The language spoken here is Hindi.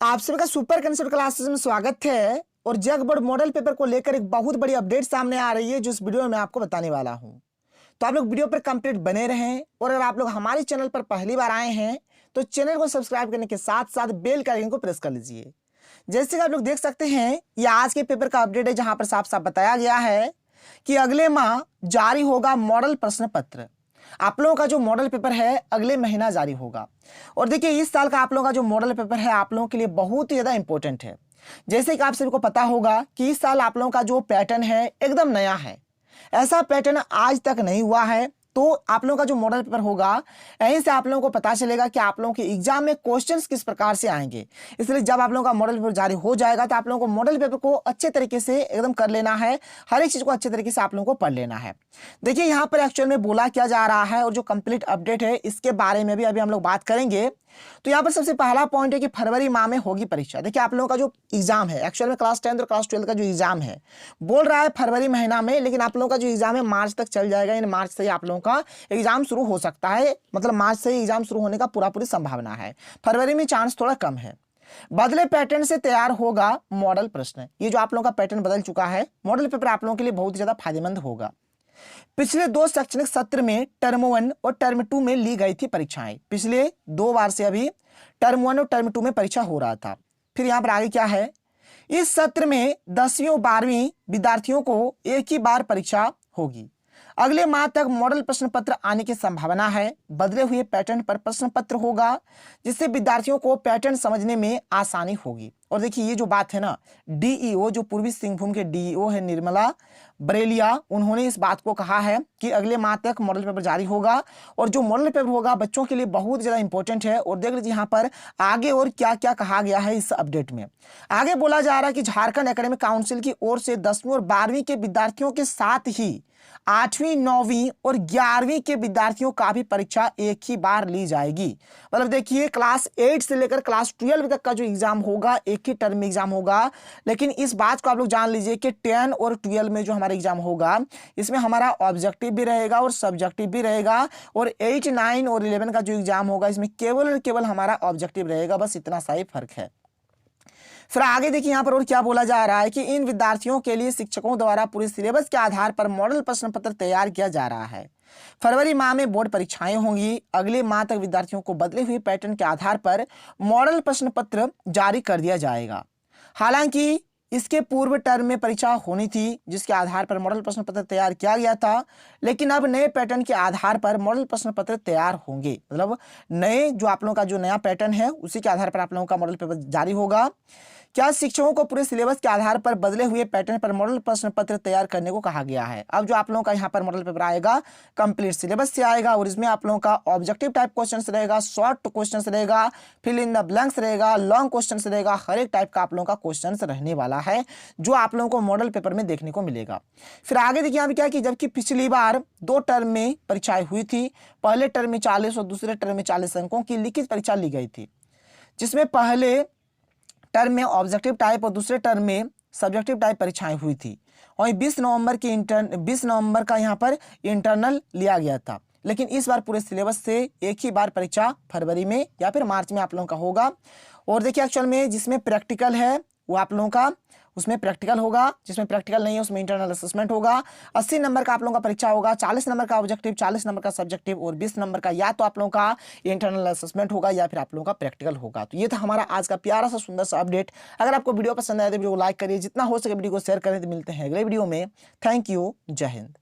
आप सभी का सुपर कंसेप्ट क्लासेस में स्वागत है। और जग बोर्ड मॉडल पेपर को लेकर एक बहुत बड़ी अपडेट सामने आ रही है जो इस वीडियो में मैं आपको बताने वाला हूं। तो आप लोग वीडियो पर कंप्लीट बने रहें और अगर आप लोग हमारे चैनल पर पहली बार आए हैं तो चैनल को सब्सक्राइब करने के साथ साथ बेल का आइकन को प्रेस कर लीजिए। जैसे कि आप लोग देख सकते हैं ये आज के पेपर का अपडेट है जहां पर साफ साफ बताया गया है कि अगले माह जारी होगा मॉडल प्रश्न पत्र। आप लोगों का जो मॉडल पेपर है अगले महीना जारी होगा। और देखिए इस साल का आप लोगों का जो मॉडल पेपर है आप लोगों के लिए बहुत ही ज्यादा इंपॉर्टेंट है। जैसे कि आप सभी को पता होगा कि इस साल आप लोगों का जो पैटर्न है एकदम नया है। ऐसा पैटर्न आज तक नहीं हुआ है। तो आप लोगों का जो मॉडल पेपर होगा यहीं से आप लोगों को पता चलेगा कि आप लोगों के एग्जाम में क्वेश्चंस किस प्रकार से आएंगे। इसलिए जब आप लोगों का मॉडल पेपर जारी हो जाएगा तो आप लोगों को मॉडल पेपर को अच्छे तरीके से एकदम कर लेना है। हर एक चीज को अच्छे तरीके से आप लोगों को पढ़ लेना है। देखिए यहाँ पर एक्चुअल में बोला क्या जा रहा है और जो कंप्लीट अपडेट है इसके बारे में भी अभी हम लोग बात करेंगे। तो यहाँ पर सबसे पहला पॉइंट है कि फरवरी माह में होगी परीक्षा। देखिए आप लोगों का जो एग्जाम है एक्चुअल में क्लास 10 और क्लास 12 का जो एग्जाम है बोल रहा है फरवरी महीना में, लेकिन आप लोगों का जो एग्जाम है मार्च तक चल जाएगा। यानी मार्च से ही आप लोगों का एग्जाम शुरू हो सकता है, मतलब मार्च से ही एग्जाम शुरू होने का पूरी संभावना है। फरवरी में चांस थोड़ा कम है। बदले पैटर्न से तैयार होगा मॉडल प्रश्न। ये जो आप लोगों का पैटर्न बदल चुका है, मॉडल पेपर आप लोगों के लिए बहुत ही ज्यादा फायदेमंद होगा। पिछले दो शैक्षणिक सत्र में टर्म 1 और टर्म 2 में ली गई थी परीक्षाएं। पिछले 2 बार से अभी टर्म 1 और टर्म 2 में परीक्षा हो रहा था। फिर यहां पर आगे क्या है, इस सत्र में 10वीं और 12वीं विद्यार्थियों को एक ही बार परीक्षा होगी। अगले माह तक मॉडल प्रश्न पत्र आने की संभावना है। बदले हुए पैटर्न पर प्रश्न पत्र होगा जिससे विद्यार्थियों को पैटर्न समझने में आसानी होगी। और देखिए ये जो बात है ना, डीईओ जो पूर्वी सिंहभूम के डीईओ है निर्मला बरेलिया, उन्होंने इस बात को कहा है कि अगले माह तक मॉडल पेपर जारी होगा। और जो मॉडल पेपर होगा बच्चों के लिए बहुत ज्यादा इंपॉर्टेंट है। और देख लीजिए यहाँ पर आगे और क्या क्या कहा गया है इस अपडेट में। आगे बोला जा रहा है कि झारखंड एकेडमिक काउंसिल की ओर से 10वीं और 12वीं के विद्यार्थियों के साथ ही 8वीं 9वीं और 11वीं के विद्यार्थियों का भी परीक्षा एक ही बार ली जाएगी। मतलब देखिए क्लास 8 से लेकर क्लास 12 तक का जो एग्जाम होगा एक ही टर्म में एग्जाम होगा। लेकिन इस बात को आप लोग जान लीजिए कि 10 और 12 में जो हमारा एग्जाम होगा इसमें हमारा ऑब्जेक्टिव भी रहेगा और सब्जेक्टिव भी रहेगा। और 8 9 और 11 का जो एग्जाम होगा इसमें केवल और केवल हमारा ऑब्जेक्टिव रहेगा। बस इतना सा ही फर्क है। फिर आगे देखिए यहाँ पर और क्या बोला जा रहा है कि इन विद्यार्थियों के लिए शिक्षकों द्वारा पूरे सिलेबस के आधार पर मॉडल प्रश्न पत्र तैयार किया जा रहा है। फरवरी माह में बोर्ड परीक्षाएं होंगी। अगले माह तक विद्यार्थियों को बदले हुए पैटर्न के आधार पर मॉडल प्रश्न पत्र जारी कर दिया जाएगा। हालांकि इसके पूर्व टर्म में परीक्षा होनी थी जिसके आधार पर मॉडल प्रश्न पत्र तैयार किया गया था, लेकिन अब नए पैटर्न के आधार पर मॉडल प्रश्न पत्र तैयार होंगे। मतलब नए जो आप लोगों का जो नया पैटर्न है उसी के आधार पर आप लोगों का मॉडल पेपर जारी होगा। क्या शिक्षकों को पूरे सिलेबस के आधार पर बदले हुए पैटर्न पर मॉडल प्रश्न पत्र तैयार करने को कहा गया है। अब जो आप लोगों का यहाँ पर मॉडल पेपर आएगा कंप्लीट सिलेबस से आएगा और इसमें आप लोगों का ऑब्जेक्टिव टाइप क्वेश्चंस रहेगा, शॉर्ट क्वेश्चंस रहेगा, फिल इन द ब्लैंक्स रहेगा, लॉन्ग क्वेश्चंस रहेगा। हर एक टाइप का आप लोगों का क्वेश्चंस रहने वाला है जो आप लोगों को मॉडल पेपर में देखने को मिलेगा। फिर आगे देखिए यहाँ पे क्या कि जबकि पिछली बार 2 टर्म में परीक्षाएं हुई थी, पहले टर्म में 40 और दूसरे टर्म में 40 अंकों की लिखित परीक्षा ली गई थी, जिसमें पहले टर्म में ऑब्जेक्टिव टाइप और दूसरे टर्म में सब्जेक्टिव टाइप परीक्षाएं हुई थी। और 20 नवंबर का यहाँ पर इंटरनल लिया गया था। लेकिन इस बार पूरे सिलेबस से एक ही बार परीक्षा फरवरी में या फिर मार्च में आप लोगों का होगा। और देखिए एक्चुअल में जिसमें प्रैक्टिकल है वो आप लोगों का उसमें प्रैक्टिकल होगा, जिसमें प्रैक्टिकल नहीं है उसमें इंटरनल असेसमेंट होगा। 80 नंबर का आप लोगों का परीक्षा होगा, 40 नंबर का ऑब्जेक्टिव, 40 नंबर का सब्जेक्टिव और 20 नंबर का या तो आप लोगों का इंटरनल असेसमेंट होगा या फिर आप लोगों का प्रैक्टिकल होगा। तो ये था हमारा आज का प्यारा सा सुंदर सा अपडेट। अगर आपको वीडियो पसंद आए तो वीडियो को लाइक करिए, जितना हो सके वीडियो को शेयर करें। तो मिलते हैं अगले वीडियो में। थैंक यू, जय हिंद।